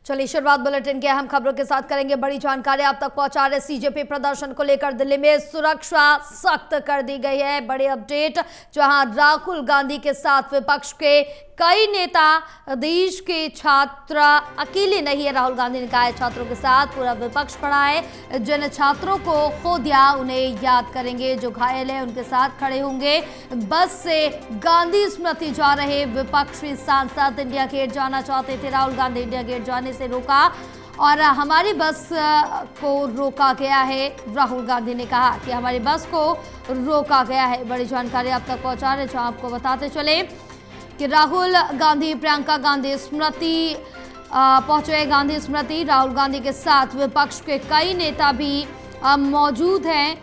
चलिए शुरुआत बुलेटिन के अहम खबरों के साथ करेंगे। बड़ी जानकारी आप तक पहुंचा रहे सीजेपी प्रदर्शन को लेकर दिल्ली में सुरक्षा सख्त कर दी गई है। बड़ी अपडेट, जहां राहुल गांधी के साथ विपक्ष के कई नेता, देश के छात्र अकेले नहीं है। राहुल गांधी ने कहा है छात्रों के साथ पूरा विपक्ष खड़ा है। जिन छात्रों को खो दिया उन्हें याद करेंगे, जो घायल है उनके साथ खड़े होंगे। बस से गांधी स्मृति जा रहे विपक्षी सांसद इंडिया गेट जाना चाहते थे। राहुल गांधी इंडिया गेट जाने से रोका और हमारी बस को रोका गया है। राहुल गांधी ने कहा कि हमारी बस को रोका गया है। बड़ी जानकारी आप तक पहुंचा रहे, जहां आपको बताते चले कि राहुल गांधी प्रियंका गांधी स्मृति पहुंचे। गांधी स्मृति, राहुल गांधी के साथ विपक्ष के कई नेता भी मौजूद हैं।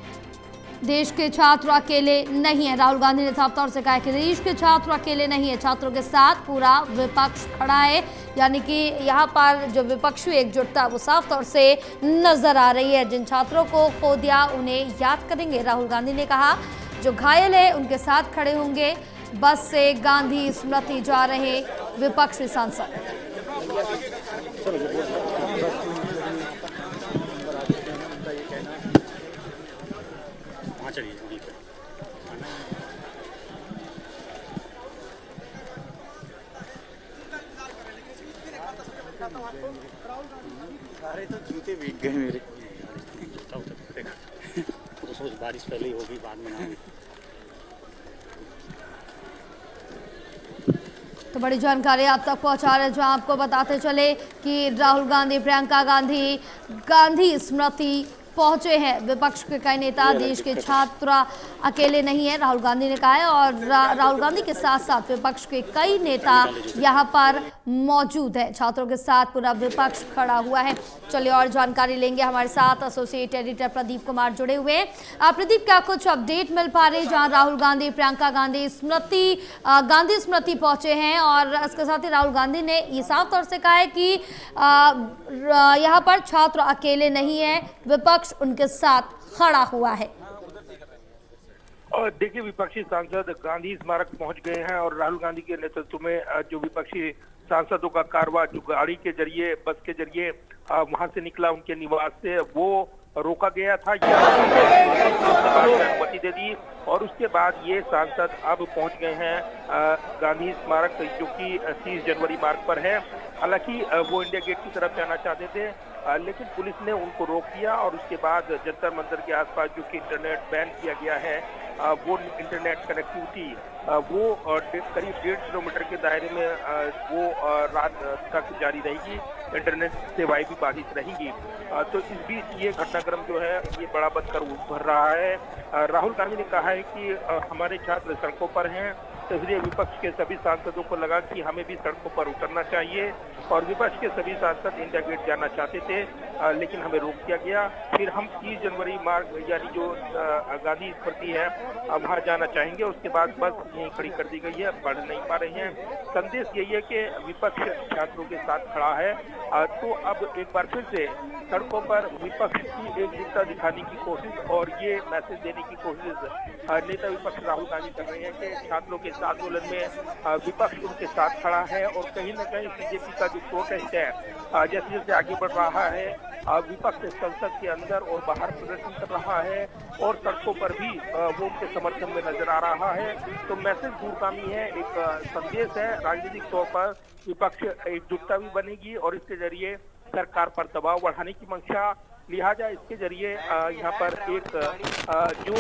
देश के छात्र अकेले नहीं है। राहुल गांधी ने साफ तौर से कहा कि देश के छात्र अकेले नहीं है, छात्रों के साथ पूरा विपक्ष खड़ा है। यानी कि यहाँ पर जो विपक्षी एकजुटता वो साफ तौर से नजर आ रही है। जिन छात्रों को खो दिया उन्हें याद करेंगे। राहुल गांधी ने कहा जो घायल है उनके साथ खड़े होंगे। बस से गांधी स्मृति जा रहे विपक्षी सांसद। अरे तो जूते भीग गए मेरे। तो सोच बारिश पहले ही होगी, बाद में ना होगी। तो बड़ी जानकारी आप तक पहुंचा रहे, जो आपको बताते चले कि राहुल गांधी प्रियंका गांधी गांधी स्मृति पहुंचे हैं। विपक्ष के कई नेता, देश के छात्र अकेले नहीं है, राहुल गांधी ने कहा है। और राहुल गांधी के साथ साथ विपक्ष के कई नेता यहां पर मौजूद है। छात्रों के साथ पूरा विपक्ष खड़ा हुआ है। चलिए और जानकारी लेंगे, हमारे साथ एसोसिएट एडिटर प्रदीप कुमार जुड़े हुए हैं। प्रदीप, क्या कुछ अपडेट मिल पा रही, जहां राहुल गांधी प्रियंका गांधी स्मृति पहुंचे हैं और इसके साथ ही राहुल गांधी ने ये साफ तौर से कहा है कि यहाँ पर छात्र अकेले नहीं है, विपक्ष उनके साथ खड़ा हुआ है। और देखिए, विपक्षी सांसद गांधी स्मारक पहुंच गए हैं और राहुल गांधी के नेतृत्व में जो विपक्षी सांसदों का कारवां जो गाड़ी के जरिए, बस के जरिए वहां से निकला उनके निवास से, वो रोका गया था। अनुमति दे दी और उसके बाद ये सांसद अब पहुंच गए हैं गांधी स्मारक, जो कि 30 जनवरी मार्ग पर है। हालांकि वो इंडिया गेट की तरफ जाना चाहते थे, लेकिन पुलिस ने उनको रोक दिया और उसके बाद जंतर मंतर के आसपास जो कि इंटरनेट बैन किया गया है, वो इंटरनेट कनेक्टिविटी वो करीब 1.5 किलोमीटर के दायरे में वो रात तक जारी रहेगी। इंटरनेट सेवाएं भी बाधित रहेंगी। तो इस बीच ये घटनाक्रम जो है ये बड़ा बनकर उभर रहा है। राहुल गांधी ने कहा है कि हमारे छात्र सड़कों पर हैं, तो इसलिए विपक्ष के सभी सांसदों को लगा कि हमें भी सड़कों पर उतरना चाहिए और विपक्ष के सभी सांसद इंडिया गेट जाना चाहते थे, लेकिन हमें रोक दिया गया। फिर हम 30 जनवरी मार्ग यानी जो गांधी स्मृति है वहाँ जाना चाहेंगे। उसके बाद बस यहीं खड़ी कर दी गई है, बढ़ नहीं पा रहे हैं। संदेश यही है कि विपक्ष छात्रों के साथ खड़ा है। तो अब एक बार फिर से सड़कों पर विपक्ष की एकजुटता दिखाने की कोशिश और ये मैसेज देने की कोशिश नेता विपक्ष राहुल गांधी कर रहे हैं कि छात्रों के आंदोलन में विपक्ष उनके साथ खड़ा है। और कहीं न कहीं बीजेपी का जो प्रोटेस्ट है जैसे जैसे आगे बढ़ रहा है, विपक्ष संसद के अंदर और बाहर प्रदर्शन कर रहा है और सड़कों पर भी वो उनके समर्थन में नजर आ रहा है। तो मैसेज दूरगामी है, एक संदेश है। राजनीतिक तौर पर विपक्ष एकजुटता भी बनेगी और इसके जरिए सरकार पर दबाव बढ़ाने की मंशा, लिहाजा इसके जरिए यहाँ पर एक जो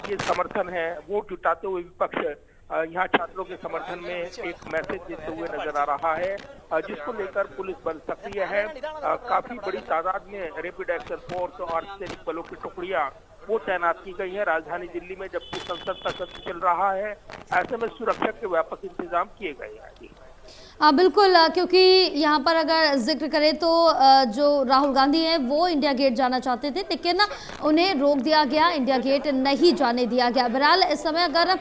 ये समर्थन है वो जुटाते हुए विपक्ष यहाँ छात्रों के समर्थन में एक मैसेज देते हुए नजर आ रहा है, जिसको लेकर पुलिस बल सक्रिय है। काफी बड़ी तादाद में रैपिड एक्शन फोर्स और सैनिक बलों की टुकड़ियां वो तैनात की गई है राजधानी दिल्ली में, जबकि संसद का सत्र चल रहा है। ऐसे में सुरक्षा के व्यापक इंतजाम किए गए हैं। हाँ बिल्कुल, क्योंकि यहाँ पर अगर जिक्र करें तो जो राहुल गांधी हैं वो इंडिया गेट जाना चाहते थे, लेकिन उन्हें रोक दिया गया, इंडिया गेट नहीं जाने दिया गया। बहरहाल इस समय अगर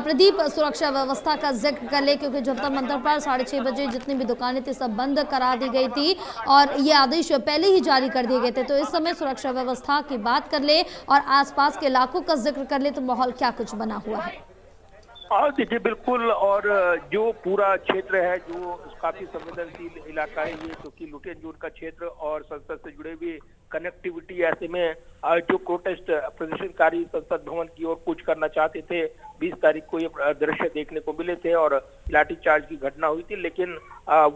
प्रदीप सुरक्षा व्यवस्था का जिक्र कर ले, क्योंकि जंतर मंतर पर 6:30 बजे जितनी भी दुकानें थी सब बंद करा दी गई थी और ये आदेश पहले ही जारी कर दिए गए थे। तो इस समय सुरक्षा व्यवस्था की बात कर ले और आसपास के इलाकों का जिक्र कर ले तो माहौल क्या कुछ बना हुआ है? देखिए बिल्कुल, और जो पूरा क्षेत्र है जो काफी संवेदनशील इलाका है ये, क्योंकि लुटियन जोन का क्षेत्र और संसद से जुड़े हुए कनेक्टिविटी। ऐसे में जो प्रोटेस्ट प्रदर्शनकारी संसद भवन की ओर कूच करना चाहते थे, 20 तारीख को ये दृश्य देखने को मिले थे और लाठीचार्ज की घटना हुई थी। लेकिन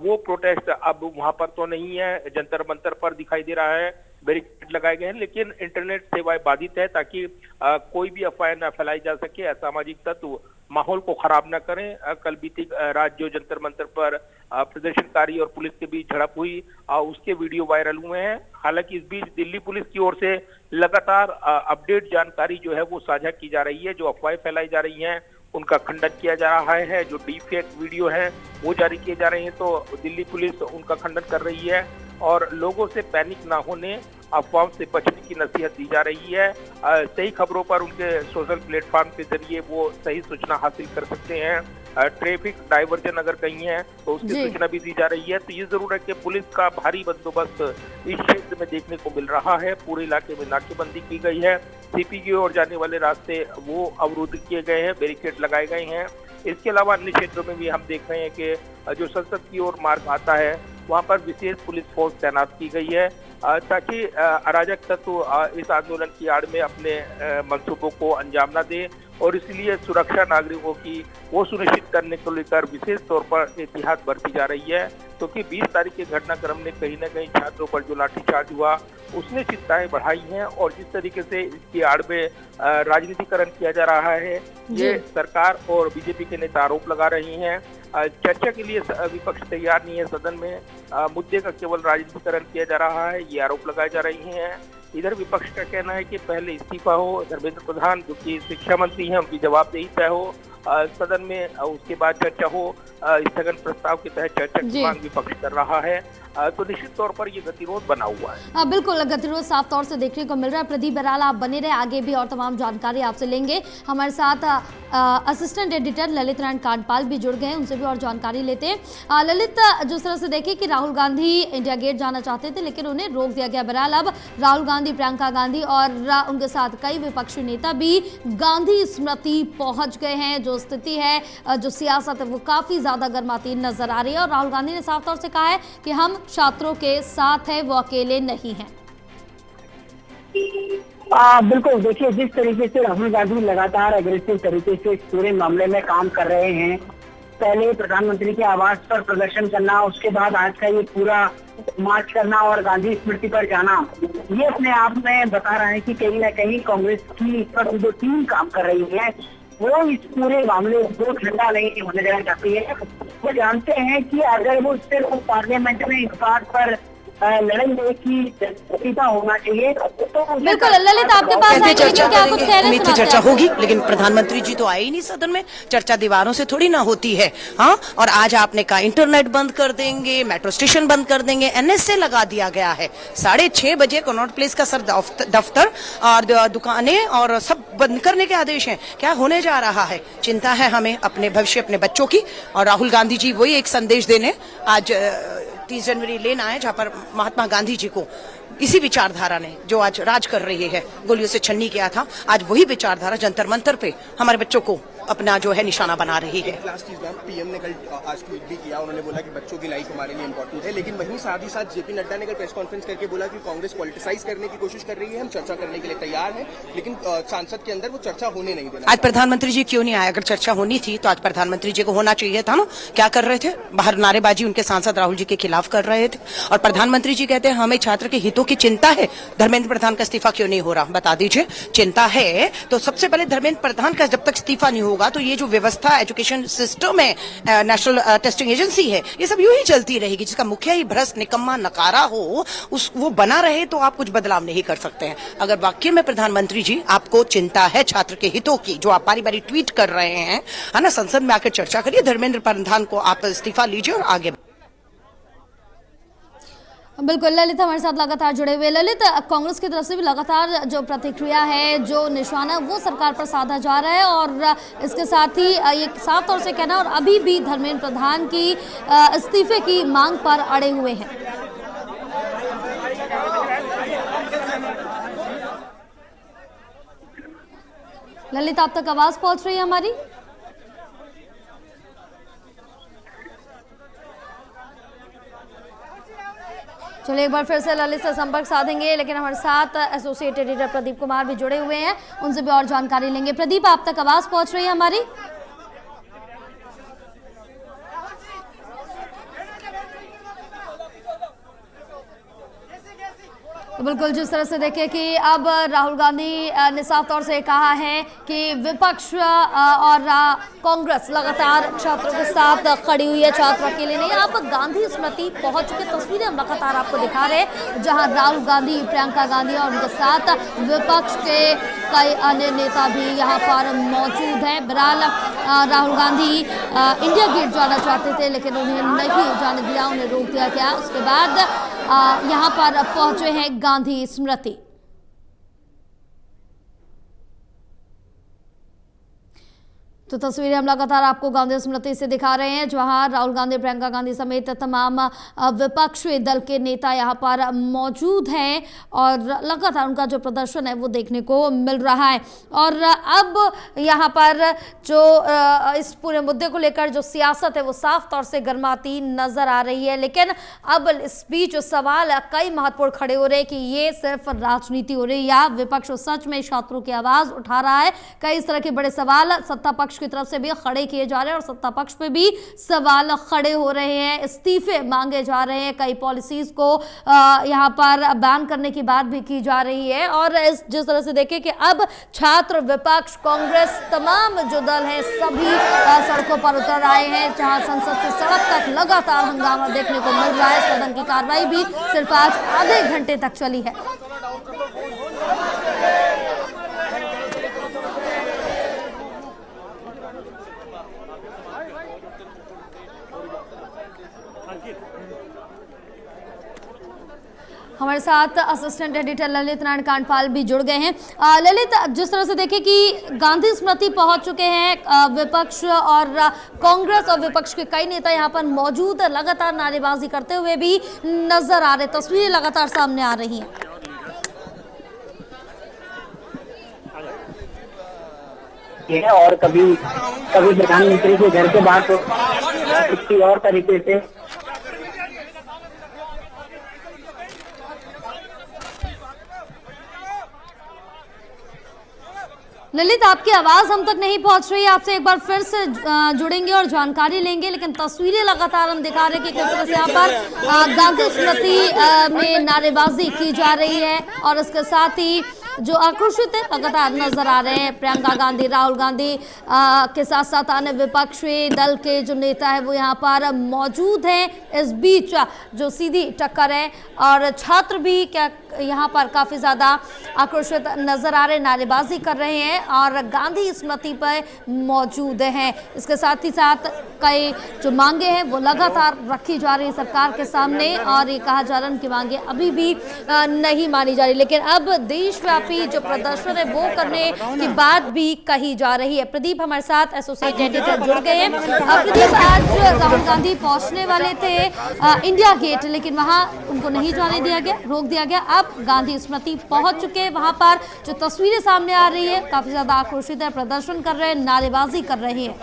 वो प्रोटेस्ट अब वहां पर तो नहीं है, जंतर मंतर पर दिखाई दे रहा है, बैरिकेड लगाए गए हैं, लेकिन इंटरनेट सेवाएं बाधित है ताकि कोई भी अफवाह न फैलाई जा सके, असामाजिक तत्व माहौल को खराब न करें। कल बीती रात जो जंतर मंतर पर प्रदर्शनकारी और पुलिस के बीच झड़प हुई, उसके वीडियो वायरल हुए हैं। हालांकि इस बीच दिल्ली पुलिस की ओर से लगातार अपडेट जानकारी जो है वो साझा की जा रही है। जो अफवाहें फैलाई जा रही हैं उनका खंडन किया जा रहा है, जो डीपफेक वीडियो है वो जारी किए जा रहे हैं तो दिल्ली पुलिस उनका खंडन कर रही है और लोगों से पैनिक ना होने, अफवाहों से बचने की नसीहत दी जा रही है। सही खबरों पर उनके सोशल प्लेटफॉर्म के जरिए वो सही सूचना हासिल कर सकते हैं। ट्रैफिक डाइवर्जन अगर कहीं है तो उसकी सूचना भी दी जा रही है। तो ये जरूर है कि पुलिस का भारी बंदोबस्त इस क्षेत्र में देखने को मिल रहा है। पूरे इलाके में नाकेबंदी की गई है, सीपी की ओर जाने वाले रास्ते वो अवरुद्ध किए गए हैं, बैरिकेड लगाए गए हैं। इसके अलावा अन्य क्षेत्रों में भी हम देख रहे हैं कि जो संसद की ओर मार्ग आता है वहां पर विशेष पुलिस फोर्स तैनात की गई है ताकि अराजक तत्व इस आंदोलन की आड़ में अपने मंसूबों को अंजाम न दे और इसलिए सुरक्षा नागरिकों की वो सुनिश्चित करने को लेकर विशेष तौर पर एहतियात बरती जा रही है। क्योंकि 20 तारीख के घटनाक्रम ने कहीं न कहीं छात्रों पर जो लाठीचार्ज हुआ उसने चिंताएं बढ़ाई हैं और जिस तरीके से इसकी आड़ में राजनीतिकरण किया जा रहा है, ये सरकार और बीजेपी के नेता आरोप लगा रही हैं। चर्चा के लिए विपक्ष तैयार नहीं है सदन में, मुद्दे का केवल राजनीतिकरण किया जा रहा है, ये आरोप लगाए जा रही हैं। इधर विपक्ष का कहना है कि पहले इस्तीफा हो, धर्मेंद्र प्रधान जो कि शिक्षा मंत्री हैं उनकी जवाबदेही तय हो सदन में, उसके बाद चर्चा हो। स्थगन प्रस्ताव के तहत चर्चा की मांग विपक्ष कर रहा है। तो निश्चित तौर पर ये गतिरोध बना हुआ है। बिल्कुल गतिरोध साफ तौर से देखने को मिल रहा है। प्रदीप बराल आप बने रहे, आगे भी और तमाम जानकारी आपसे लेंगे। हमारे साथ असिस्टेंट एडिटर ललित नारायण कांडपाल भी जुड़ गए हैं, उनसे भी और जानकारी लेते हैं। ललित, जिस तरह से देखें कि राहुल गांधी इंडिया गेट जाना चाहते थे लेकिन उन्हें रोक दिया गया। बहरहाल अब राहुल गांधी, प्रियंका गांधी और उनके साथ कई विपक्षी नेता भी गांधी स्मृति पहुंच गए हैं। जो स्थिति है, जो सियासत है वो काफी ज्यादा गर्माती नजर आ रही है और राहुल गांधी ने साफ तौर से कहा है कि हम छात्रों के साथ हैं, वो अकेले नहीं हैं। बिल्कुल, देखिए जिस तरीके से राहुल गांधी लगातार अग्रेसिव तरीके से इस पूरे मामले में काम कर रहे हैं, पहले प्रधानमंत्री के आवास पर प्रदर्शन करना, उसके बाद आज का ये पूरा मार्च करना और गांधी स्मृति पर जाना, ये अपने आप में बता रहा है कि कहीं ना कहीं कांग्रेस की जो टीम काम कर रही है वो इस पूरे मामले को ठंडा नहीं होने देना चाहती है। वो जानते हैं कि अगर वो सिर्फ पार्लियामेंट में इस बात पर लड़ेंगे कि इस्तीफा होना चाहिए तो बिल्कुल ललित आपके पास उम्मीद थी चर्चा होगी, लेकिन प्रधानमंत्री जी तो आए ही नहीं सदन में। चर्चा दीवारों से थोड़ी ना होती है। हाँ, और आज आपने कहा इंटरनेट बंद कर देंगे, मेट्रो स्टेशन बंद कर देंगे, एनएसए लगा दिया गया है। 6:30 बजे कनॉट प्लेस का सर दफ्तर और दुकानें और सब बंद करने के आदेश हैं। क्या होने जा रहा है? चिंता है हमें अपने भविष्य, अपने बच्चों की। और राहुल गांधी जी वही एक संदेश देने आज 30 जनवरी लेना है, जहां पर महात्मा गांधी जी को इसी विचारधारा ने जो आज राज कर रही है, गोलियों से छन्नी किया था, आज वही विचारधारा जंतर मंतर पे हमारे बच्चों को अपना जो है निशाना बना रही है। लास्ट चीज मैम, पीएम ने कल आज ट्वीट भी किया, उन्होंने बोला कि बच्चों की लाइफ हमारे लिए इंपॉर्टेंट है, लेकिन वहीं साथ ही साथ जेपी नड्डा ने कल प्रेस कॉन्फ्रेंस करके बोला कि कांग्रेस पॉलिटिसाइज करने की कोशिश कर रही है, हम चर्चा करने के लिए तैयार हैं, लेकिन सांसद के अंदर वो चर्चा होने नहीं देना। आज प्रधानमंत्री जी क्यों नहीं आए? अगर चर्चा होनी थी तो आज प्रधानमंत्री जी को होना चाहिए था ना। क्या कर रहे थे? बाहर नारेबाजी उनके सांसद राहुल जी के खिलाफ कर रहे थे और प्रधानमंत्री जी कहते हैं हमें छात्र के हितों की चिंता है। धर्मेंद्र प्रधान का इस्तीफा क्यों नहीं हो रहा? बता दीजिए। चिंता है तो सबसे पहले धर्मेंद्र प्रधान का जब तक इस्तीफा नहीं होगा तो ये जो व्यवस्था एजुकेशन सिस्टम है, नेशनल टेस्टिंग एजेंसी है, ये सब यूं ही चलती रहेगी। जिसका मुखिया ही भ्रष्ट, निकम्मा, नकारा हो, वो बना रहे तो आप कुछ बदलाव नहीं कर सकते हैं। अगर वाकई में प्रधानमंत्री जी आपको चिंता है छात्र के हितों की, जो आप बारी बारी ट्वीट कर रहे हैं, है ना, संसद में आकर चर्चा करिए। धर्मेंद्र प्रधान को आप इस्तीफा लीजिए और आगे। बिल्कुल ललित हमारे साथ लगातार जुड़े हुए। ललित, कांग्रेस की तरफ से भी लगातार जो प्रतिक्रिया है, जो निशाना वो सरकार पर साधा जा रहा है और इसके साथ ही ये साफ तौर से कहना और अभी भी धर्मेंद्र प्रधान की इस्तीफे की मांग पर अड़े हुए हैं। ललित, आप तक आवाज पहुंच रही है हमारी? चलिए एक बार फिर से ललित से संपर्क साधेंगे, लेकिन हमारे साथ एसोसिएट एडिटर प्रदीप कुमार भी जुड़े हुए हैं, उनसे भी और जानकारी लेंगे। प्रदीप, आप तक आवाज पहुंच रही है हमारी? तो बिल्कुल जिस तरह से देखिए कि अब राहुल गांधी ने साफ तौर से कहा है कि विपक्ष और कांग्रेस लगातार छात्रों के साथ खड़ी हुई है, छात्र अकेले नहीं। अब गांधी स्मृति पहुंच चुके तस्वीरें हम लगातार आपको दिखा रहे हैं, जहां राहुल गांधी, प्रियंका गांधी और उनके साथ विपक्ष के कई अन्य नेता भी यहां पर मौजूद हैं। बहरहाल राहुल गांधी इंडिया गेट जाना चाहते थे, लेकिन उन्हें नहीं जाने दिया, उन्हें रोक दिया गया। उसके बाद यहाँ पर पहुंचे हैं गांधी स्मृति। तो तस्वीरें हम लगातार आपको गांधी स्मृति से दिखा रहे हैं, जहां राहुल गांधी, प्रियंका गांधी समेत तमाम विपक्षी दल के नेता यहां पर मौजूद हैं और लगातार उनका जो प्रदर्शन है वो देखने को मिल रहा है। और अब यहां पर जो इस पूरे मुद्दे को लेकर जो सियासत है वो साफ तौर से गर्माती नजर आ रही है, लेकिन अब इस बीच सवाल कई महत्वपूर्ण खड़े हो रहे हैं कि ये सिर्फ राजनीति हो रही है या विपक्ष सच में छात्रों की आवाज उठा रहा है। कई इस तरह के बड़े सवाल सत्ता पक्ष की तरफ से भी खड़े किए जा रहे हैं और सत्ता पक्ष पे भी सवाल खड़े हो रहे हैं, इस्तीफे मांगे जा रहे हैं, कई पॉलिसीज को यहां पर बैन करने की बात भी की जा रही है। और जिस तरह से देखें कि अब छात्र, विपक्ष, कांग्रेस, तमाम जो दल हैं सभी सड़कों पर उतर आए हैं, जहां संसद से सड़क तक लगातार हंगामा देखने को मिल रहा है। सदन की कार्रवाई भी सिर्फ आज आधे घंटे तक चली है। हमारे साथ असिस्टेंट एडिटर ललित नारायण कांडपाल भी जुड़ गए हैं। ललित, जिस तरह से देखें कि गांधी स्मृति पहुंच चुके हैं, विपक्ष और कांग्रेस और विपक्ष के कई नेता यहां पर मौजूद लगातार नारेबाजी करते हुए भी नजर आ रहे, तस्वीरें लगातार सामने आ रही हैं। और कभी प्रधानमंत्री के घर के बाहर तो किसी और तरीके से ललित, आपकी आवाज हम तक नहीं पहुंच रही है, आपसे एक बार फिर से जुड़ेंगे और जानकारी लेंगे, लेकिन तस्वीरें लगातार हम दिखा रहे हैं कि किस तरह से यहाँ पर गांधी स्मृति में नारेबाजी की जा रही है और इसके साथ ही जो आक्रोशित है लगातार नजर आ रहे हैं। प्रियंका गांधी, राहुल गांधी के साथ साथ अन्य विपक्षी दल के जो नेता है वो यहाँ पर मौजूद हैं। इस बीच जो सीधी टक्कर है और छात्र भी क्या यहाँ पर काफ़ी ज़्यादा आक्रोशित नजर आ रहे, नारेबाजी कर रहे हैं और गांधी स्मृति पर मौजूद हैं। इसके साथ ही साथ कई जो मांगे हैं वो लगातार रखी जा रही सरकार के सामने और ये कहा जा रहा है कि मांगे अभी भी नहीं मानी जा रही, लेकिन अब देशव्यापी जो प्रदर्शन है वो करने की बात भी कही जा रही है। प्रदीप हमारे साथ एसोसिएट एडिटर जुड़ गए हैं। प्रदीप, आज राहुल गांधी पहुंचने वाले थे इंडिया गेट, लेकिन वहां उनको नहीं जाने दिया गया, रोक दिया गया। अब गांधी स्मृति पहुंच चुके हैं, वहां पर जो तस्वीरें सामने आ रही है काफी ज्यादा आक्रोशित है, प्रदर्शन कर रहे हैं, नारेबाजी कर रहे हैं।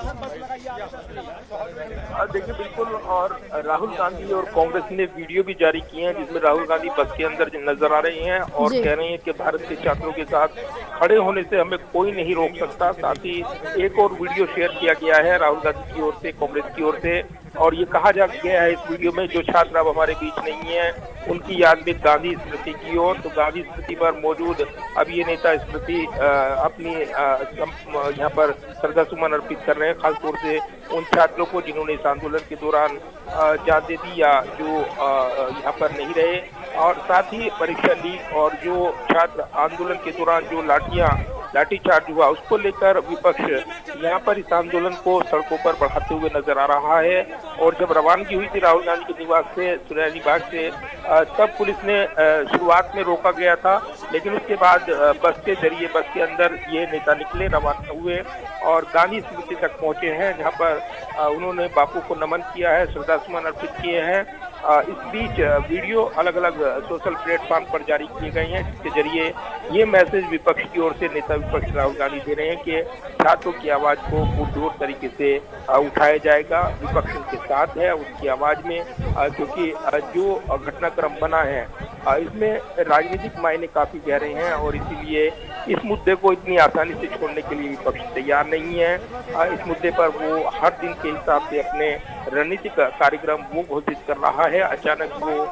देखिए बिल्कुल, और राहुल गांधी और कांग्रेस ने वीडियो भी जारी किए हैं जिसमें राहुल गांधी बस के अंदर नजर आ रहे हैं और कह रहे हैं कि भारत के छात्रों के साथ खड़े होने से हमें कोई नहीं रोक सकता। साथ ही एक और वीडियो शेयर किया गया है राहुल गांधी की ओर से, कांग्रेस की ओर से, और ये कहा जा गया है इस वीडियो में जो छात्र अब हमारे बीच नहीं है उनकी याद में गांधी स्मृति की ओर। तो गांधी स्मृति पर मौजूद अब ये नेता स्मृति अपनी यहाँ पर श्रद्धा सुमन अर्पित कर रहे हैं, खासतौर से उन छात्रों को जिन्होंने इस आंदोलन के दौरान जान दे दी या जो यहाँ पर नहीं रहे, और साथ ही परीक्षा लीक और जो छात्र आंदोलन के दौरान जो लाठीचार्ज हुआ उसको लेकर विपक्ष यहाँ पर इस आंदोलन को सड़कों पर बढ़ाते हुए नजर आ रहा है। और जब रवानगी हुई थी राहुल गांधी के निवास से सुरैनी बाग से, तब पुलिस ने शुरुआत में रोका गया था, लेकिन उसके बाद बस के जरिए बस के अंदर ये नेता निकले, रवाना हुए और गांधी स्मृति तक पहुंचे हैं, जहां पर उन्होंने बापू को नमन किया है, श्रद्धा सुमन अर्पित किए हैं इस बीच वीडियो अलग अलग सोशल प्लेटफॉर्म पर जारी किए गए हैं, जिसके जरिए ये मैसेज विपक्ष की ओर से नेता विपक्ष राहुल गांधी दे रहे हैं कि छात्रों की आवाज को पुरजोर तरीके से उठाया जाएगा। विपक्ष उनके साथ है, उनकी आवाज में, क्योंकि जो घटनाक्रम बना है इसमें राजनीतिक मायने काफी गहरे हैं और इसीलिए इस मुद्दे को इतनी आसानी से छोड़ने के लिए विपक्ष तैयार नहीं है। इस मुद्दे पर वो हर दिन के हिसाब से अपने रणनीतिक कार्यक्रम वो घोषित कर रहा है, अचानक वो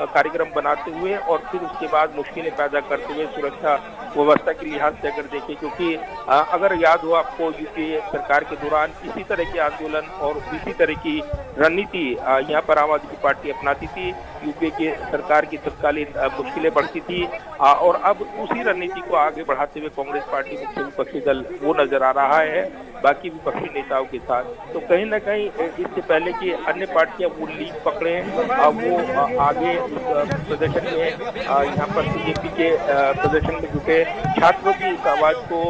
कार्यक्रम बनाते हुए और फिर उसके बाद मुश्किलें पैदा करते हुए सुरक्षा व्यवस्था के लिहाज से अगर देखें, क्योंकि अगर याद हो आपको यूपीए सरकार के दौरान इसी तरह के आंदोलन और इसी तरह की रणनीति यहाँ पर आम आदमी पार्टी अपनाती थी। यूपीए के सरकार की तत्कालीन मुश्किलें बढ़ती थी और अब उसी रणनीति को आगे बढ़ाते हुए कांग्रेस पार्टी मुख्य विपक्षी दल वो नजर आ रहा है बाकी विपक्षी नेताओं के साथ। तो कहीं ना कहीं इससे पहले कि अन्य पार्टियां वो लीड पकड़े वो आगे प्रदर्शन में यहाँ पर बीजेपी के प्रदर्शन में जुटे छात्रों की इस आवाज को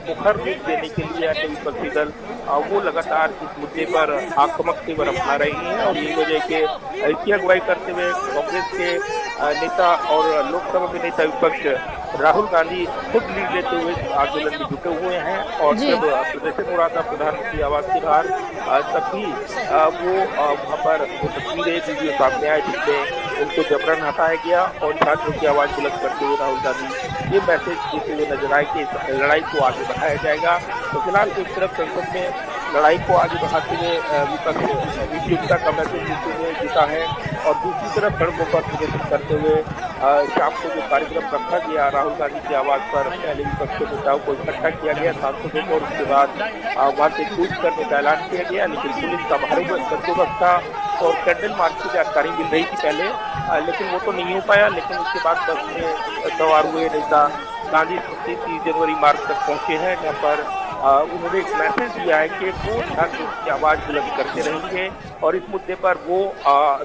मुखर रूप देने के लिए अन्य विपक्षी दल वो लगातार इस मुद्दे पर आक्रामक तेवर अपना रही हैं और यही वजह के इसकी अगुवाई करते हुए कांग्रेस के नेता और लोकसभा के नेता विपक्ष राहुल गांधी खुद लीड लेते हुए आंदोलन में जुटे हुए हैं और जब प्रदर्शन हो रहा था प्रधानमंत्री आवास के बाहर तब भी वो वहाँ पर तस्वीरें वीडियो सामने आए जिसमें उनको जबरन हटाया गया और छात्रों की आवाज बुलंद करते हुए राहुल गांधी ये मैसेज देते हुए नजर आए कि इस लड़ाई को आगे बढ़ाया जाएगा। तो फिलहाल एक तरफ संसद में लड़ाई को आगे बढ़ाते हुए विपक्ष एकता का मैसेज देते हुए जुटा है और दूसरी तरफ सड़कों पर प्रदर्शन करते हुए शाम को जो कार्यक्रम रखा गया राहुल गांधी की आवाज पर पहले विपक्ष के नेताओं को इकट्ठा किया गया सांसदों को और उसके बाद वहां से कूच करने का ऐलान किया गया, लेकिन पुलिस का भारी बंदोबस्त था और कैंडल मार्च की जानकारी मिल रही थी पहले, लेकिन वो तो नहीं हो पाया। लेकिन उसके बाद बस में सवार हुए नेता गांधी 30 जनवरी मार्च तक पहुंचे हैं, जहाँ पर उन्होंने एक मैसेज दिया है कि वो छात्रों की आवाज बुलंद करते रहेंगे और इस मुद्दे पर वो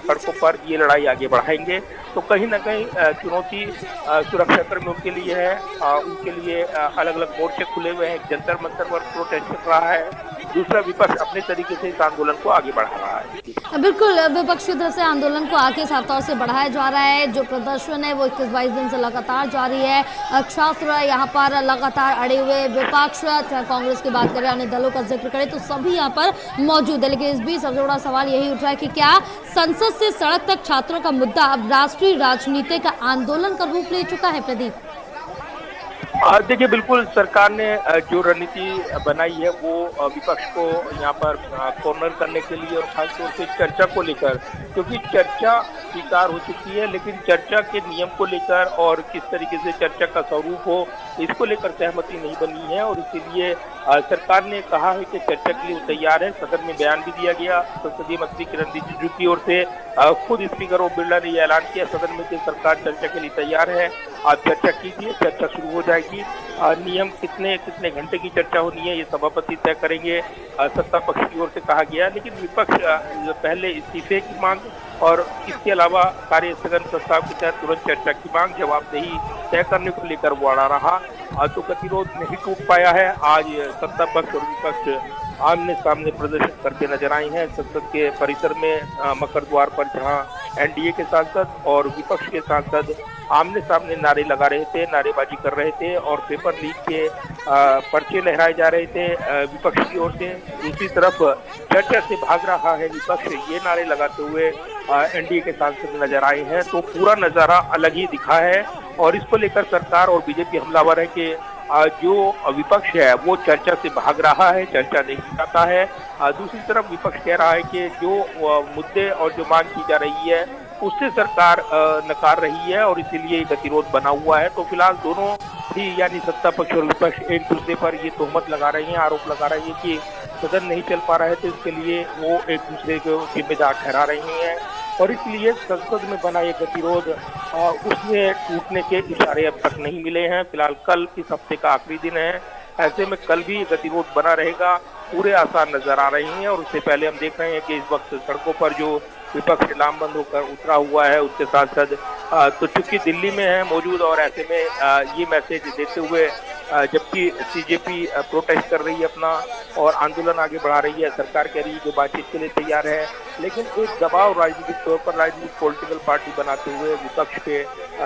सड़कों पर ये लड़ाई आगे बढ़ाएंगे। तो कहीं ना कहीं चुनौती सुरक्षा कर्मियों के लिए है, उनके लिए अलग अलग मोर्चे खुले हुए हैं, जंतर मंतर पर प्रोटेस्ट चल रहा है, दूसरा विपक्ष अपने तरीके से इस आंदोलन को आगे बढ़ा रहा है। बिल्कुल, विपक्ष की तरफ से आंदोलन को आगे साफ तौर से बढ़ाया जा रहा है। जो प्रदर्शन है वो 21-22 दिन से लगातार जारी है। छात्र यहाँ पर लगातार अड़े हुए, विपक्ष कांग्रेस की बात करें, अन्य दलों का जिक्र करें तो सभी यहाँ पर मौजूद है। लेकिन इस बीच सबसे बड़ा सवाल यही उठ रहा है कि क्या संसद से सड़क तक छात्रों का मुद्दा अब राष्ट्रीय राजनीति का आंदोलन का रूप ले चुका है? प्रदीप, देखिए, बिल्कुल सरकार ने जो रणनीति बनाई है वो विपक्ष को यहाँ पर कॉर्नर करने के लिए और खासतौर से चर्चा को लेकर, क्योंकि चर्चा स्वीकार हो चुकी है लेकिन चर्चा के नियम को लेकर और किस तरीके से चर्चा का स्वरूप हो इसको लेकर सहमति नहीं बनी है और इसीलिए सरकार ने कहा है कि चर्चा के लिए वो तैयार है। सदन में बयान भी दिया गया, संसदीय मंत्री किरण रिजिजू की ओर से खुद स्पीकर ओम बिरला ने यह ऐलान किया सदन में कि सरकार चर्चा के लिए तैयार है। आप चर्चा कीजिए, चर्चा शुरू हो जाएगी। नियम कितने घंटे की चर्चा होनी है ये सभापति तय करेंगे, सत्ता पक्ष की ओर से कहा गया। लेकिन विपक्ष पहले इस्तीफे की मांग और इसके अलावा कार्य स्थगन प्रस्ताव के तहत तुरंत चर्चा की मांग, जवाबदेही तय करने को लेकर वो अड़ा रहा, तो गतिरोध नहीं टूट पाया है। आज सत्ता पक्ष और विपक्ष आमने सामने प्रदर्शन करते नजर आए हैं संसद के परिसर में मकर द्वार पर, जहां एनडीए के सांसद और विपक्ष के सांसद आमने सामने नारे लगा रहे थे, नारेबाजी कर रहे थे और पेपर लीक के पर्चे लहराए जा रहे थे विपक्ष की ओर से। दूसरी तरफ चर्चा से भाग रहा है विपक्ष, ये नारे लगाते हुए एनडीए के सांसद नजर आए हैं। तो पूरा नजारा अलग ही दिखा है और इसको लेकर सरकार और बीजेपी हमलावर है कि जो विपक्ष है वो चर्चा से भाग रहा है, चर्चा नहीं चाहता है। दूसरी तरफ विपक्ष कह रहा है कि जो मुद्दे और जो मांग की जा रही है उससे सरकार नकार रही है और इसीलिए गतिरोध बना हुआ है। तो फिलहाल दोनों ही यानी सत्ता पक्ष और विपक्ष एक दूसरे पर ये तोहमत लगा रहे हैं, आरोप लगा रहे हैं कि सदन नहीं चल पा रहा है तो इसके लिए वो एक दूसरे को जिम्मेदार ठहरा रहे हैं और इसलिए संसद में बना ये गतिरोध उसमें टूटने के इशारे अब तक नहीं मिले हैं। फिलहाल कल इस हफ्ते का आखिरी दिन है, ऐसे में कल भी गतिरोध बना रहेगा, पूरे आसार नजर आ रहे हैं। और उससे पहले हम देख रहे हैं कि इस वक्त सड़कों पर जो विपक्ष लामबंद होकर उतरा हुआ है उसके सांसद तो चूंकि दिल्ली में है मौजूद और ऐसे में ये मैसेज देते हुए जबकि सीजेपी प्रोटेस्ट कर रही है अपना और आंदोलन आगे बढ़ा रही है। सरकार कह रही है जो बातचीत के लिए तैयार है, लेकिन एक दबाव राजनीतिक तौर पर राजनीतिक पॉलिटिकल पार्टी बनाते हुए विपक्ष के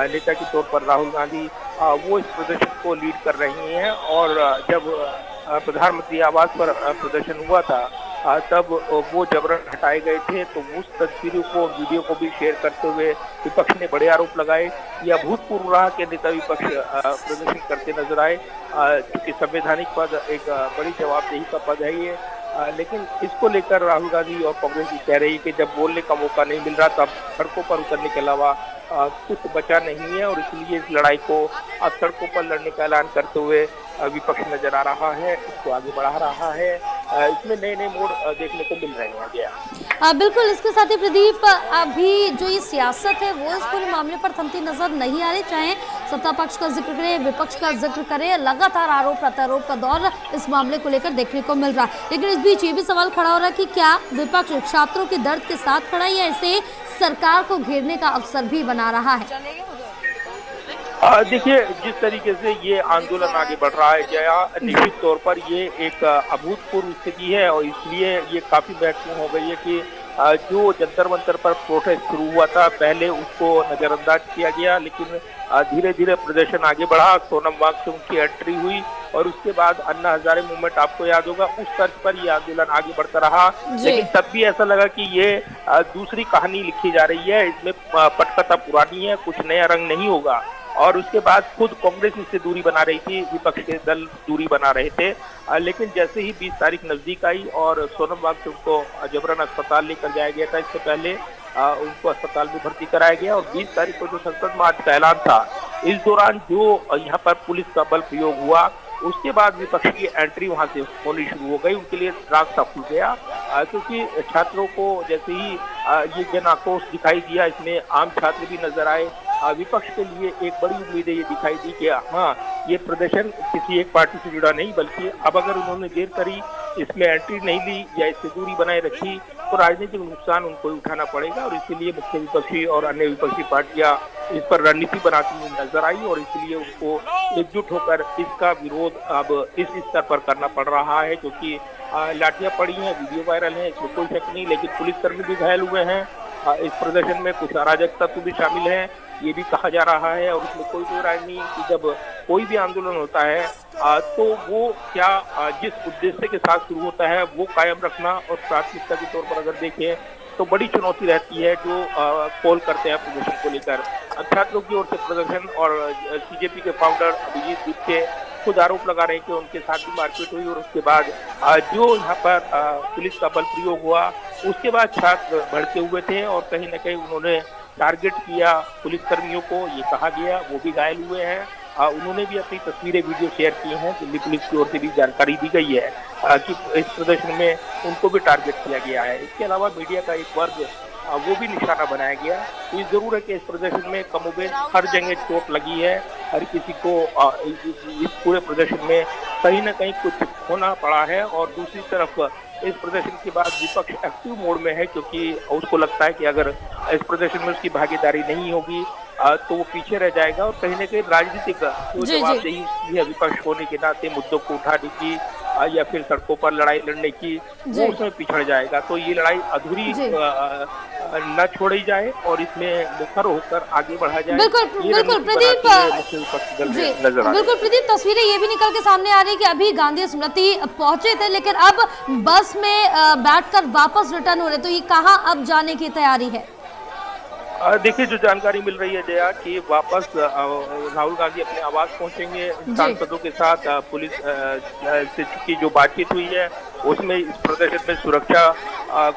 नेता के तौर पर राहुल गांधी वो इस प्रदर्शन को लीड कर रही हैं। और जब प्रधानमंत्री आवास पर प्रदर्शन हुआ था तब वो जबरन हटाए गए थे, तो उस तस्वीरों को वीडियो को भी शेयर करते हुए विपक्ष ने बड़े आरोप लगाए। यह अभूतपूर्व रहा कि नेता विपक्ष प्रदर्शन करते नजर आए, क्योंकि संवैधानिक पद एक बड़ी जवाबदेही का पद है ये। लेकिन इसको लेकर राहुल गांधी और कांग्रेस कह रही है कि जब बोलने का मौका नहीं मिल रहा तब सड़कों पर उतरने के अलावा कुछ बचा नहीं है, और इसलिए इस लड़ाई को अब सड़कों पर लड़ने का ऐलान करते हुए विपक्ष नजर आ रहा है, इसको आगे बढ़ा रहा है। इसमें नए नए मोड़ देखने को मिल रहे हैं। जया बिल्कुल, इसके साथ ही प्रदीप, अभी जो ये सियासत है वो इस पूरे मामले पर थमती नजर नहीं आ रही, चाहे सत्ता पक्ष का जिक्र करे, विपक्ष का जिक्र करे, लगातार आरोप प्रत्यारोप का दौर इस मामले को लेकर देखने को मिल रहा है। लेकिन इस बीच ये भी सवाल खड़ा हो रहा है कि क्या विपक्ष छात्रों के दर्द के साथ खड़ा है या इसे सरकार को घेरने का अवसर भी बना रहा है? देखिए, जिस तरीके से ये आंदोलन आगे बढ़ रहा है जया, निश्चित तौर पर ये एक अभूतपूर्व स्थिति है, और इसलिए ये काफी महत्वपूर्ण हो गई है कि जो जंतर मंतर पर प्रोटेस्ट शुरू हुआ था पहले उसको नजरअंदाज किया गया, लेकिन धीरे धीरे प्रदर्शन आगे बढ़ा। सोनम वांगचुक की एंट्री हुई और उसके बाद अन्ना हजारे मूवमेंट, आपको याद होगा, उस तर्ज पर ये आंदोलन आगे बढ़ता रहा। लेकिन तब भी ऐसा लगा कि ये दूसरी कहानी लिखी जा रही है, इसमें पटकथा पुरानी है, कुछ नया रंग नहीं होगा। और उसके बाद खुद कांग्रेस इससे दूरी बना रही थी, विपक्ष के दल दूरी बना रहे थे। लेकिन जैसे ही 20 तारीख नजदीक आई और सोनम वांगचुक को जबरन अस्पताल लेकर जाया गया था, इससे पहले उनको अस्पताल में भर्ती कराया गया, और 20 तारीख को जो संसद मार्च का ऐलान था, इस दौरान जो यहाँ पर पुलिस का बल प्रयोग हुआ, उसके बाद विपक्ष की एंट्री वहां से होनी शुरू हो गई। उनके लिए रास्ता खुल गया, क्योंकि छात्रों को जैसे ही ये जन आक्रोश दिखाई दिया, इसमें आम छात्र भी नजर आए। विपक्ष के लिए एक बड़ी उम्मीद ये दिखाई दी कि हाँ, ये प्रदर्शन किसी एक पार्टी से जुड़ा नहीं, बल्कि अब अगर उन्होंने देर करी, इसमें एंट्री नहीं ली या इससे दूरी बनाए रखी, तो राजनीतिक नुकसान उनको ही उठाना पड़ेगा। और इसीलिए मुख्य विपक्षी और अन्य विपक्षी पार्टियां इस पर रणनीति बनाती हुई नजर आई, और इसलिए उनको एकजुट होकर इसका विरोध अब इस स्तर पर करना पड़ रहा है, क्योंकि लाठियां पड़ी हैं, वीडियो वायरल है, इसमें कोई शक नहीं। लेकिन पुलिसकर्मी भी घायल हुए हैं, इस प्रदर्शन में कुछ अराजक तत्व भी शामिल हैं, ये भी कहा जा रहा है। और इसमें कोई राय नहीं कि जब कोई भी आंदोलन होता है तो वो क्या जिस उद्देश्य के साथ शुरू होता है वो कायम रखना, और प्राथमिकता के तौर पर अगर देखें तो बड़ी चुनौती रहती है जो कॉल करते हैं प्रदर्शन को लेकर। छात्रों की ओर से प्रदर्शन, और सीजेपी के फाउंडर अभिजीत दीपके खुद आरोप लगा रहे हैं कि उनके साथ भी मारपीट हुई, और उसके बाद जो यहाँ पर पुलिस का बल प्रयोग हुआ, उसके बाद छात्र भड़के हुए थे और कहीं न कहीं उन्होंने टारगेट किया पुलिसकर्मियों को, ये कहा गया। वो भी घायल हुए हैं, उन्होंने भी अपनी तस्वीरें वीडियो शेयर की हैं। दिल्ली पुलिस की ओर से भी जानकारी दी गई है कि इस प्रदर्शन में उनको भी टारगेट किया गया है। इसके अलावा मीडिया का एक वर्ग वो भी निशाना बनाया गया। तो ये जरूर है कि इस प्रदर्शन में कमोबेश हर जगह चोट लगी है, हर किसी को इस पूरे प्रदर्शन में कहीं ना कहीं कुछ खोना पड़ा है। और दूसरी तरफ इस प्रदर्शन के बाद विपक्ष एक्टिव मोड में है, क्योंकि उसको लगता है कि अगर इस प्रदर्शन में उसकी भागीदारी नहीं होगी तो वो पीछे रह जाएगा, और कहीं ना कहीं राजनीतिक जो जवाबदेही है विपक्ष होने के नाते मुद्दों को उठाने की या फिर सड़कों पर लड़ाई लड़ने की, वो उसमें पिछड़ जाएगा। तो ये लड़ाई अधूरी न छोड़ी जाए और इसमें मुखर होकर आगे बढ़ा जाए। बिल्कुल प्रदीप, बिल्कुल प्रदीप, तस्वीरें ये भी निकल के सामने आ रही है कि अभी गांधी स्मृति पहुंचे थे, लेकिन अब बस में बैठकर वापस रिटर्न हो रहे, तो ये कहाँ अब जाने की तैयारी है? देखिए, जो जानकारी मिल रही है जया कि वापस राहुल गांधी अपने आवास पहुंचेंगे सांसदों के साथ। पुलिस से की जो बातचीत हुई है उसमें इस प्रदर्शन में सुरक्षा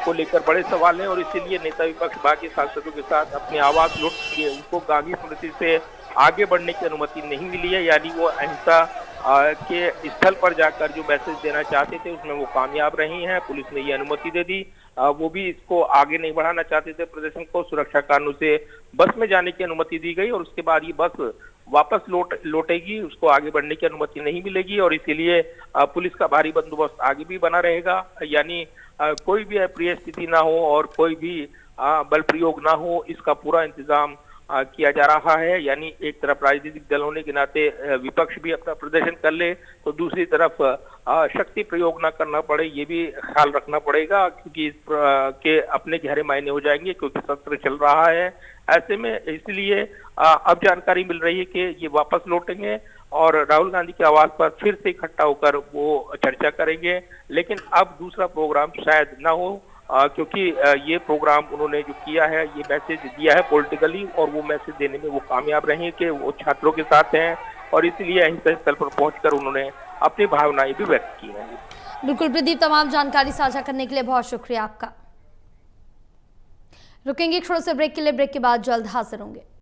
को लेकर बड़े सवाल हैं, और इसीलिए नेता विपक्ष बाकी सांसदों के साथ अपने आवास लौट के उनको गांधी स्मृति से आगे बढ़ने की अनुमति नहीं मिली है। यानी वो अहिंसा के स्थल पर जाकर जो मैसेज देना चाहते थे उसमें वो कामयाब रही हैं, पुलिस ने ये अनुमति दे दी। वो भी इसको आगे नहीं बढ़ाना चाहते थे प्रदर्शन को, सुरक्षा कारणों से बस में जाने की अनुमति दी गई, और उसके बाद ये बस वापस लौटेगी, उसको आगे बढ़ने की अनुमति नहीं मिलेगी। और इसीलिए पुलिस का भारी बंदोबस्त आगे भी बना रहेगा, यानी कोई भी अप्रिय स्थिति ना हो और कोई भी बल प्रयोग ना हो, इसका पूरा इंतजाम किया जा रहा है। यानी एक तरफ राजनीतिक दल होने के नाते विपक्ष भी अपना प्रदर्शन कर ले तो दूसरी तरफ शक्ति प्रयोग न करना पड़े, ये भी ख्याल रखना पड़ेगा, क्योंकि के अपने गहरे मायने हो जाएंगे क्योंकि सत्र चल रहा है। ऐसे में इसलिए अब जानकारी मिल रही है कि ये वापस लौटेंगे और राहुल गांधी के आवास पर फिर से इकट्ठा होकर वो चर्चा करेंगे। लेकिन अब दूसरा प्रोग्राम शायद ना हो, क्योंकि ये प्रोग्राम उन्होंने जो किया है, ये मैसेज दिया है पॉलिटिकली, और वो मैसेज देने में वो कामयाब रहे कि वो छात्रों के साथ हैं, और इसलिए अहिंसा स्थल पर पहुंचकर उन्होंने अपनी भावनाएं भी व्यक्त की हैं। बिल्कुल प्रदीप, तमाम जानकारी साझा करने के लिए बहुत शुक्रिया आपका। रुकेंगे एक छोटे से ब्रेक के लिए, ब्रेक के बाद जल्द हाजिर होंगे।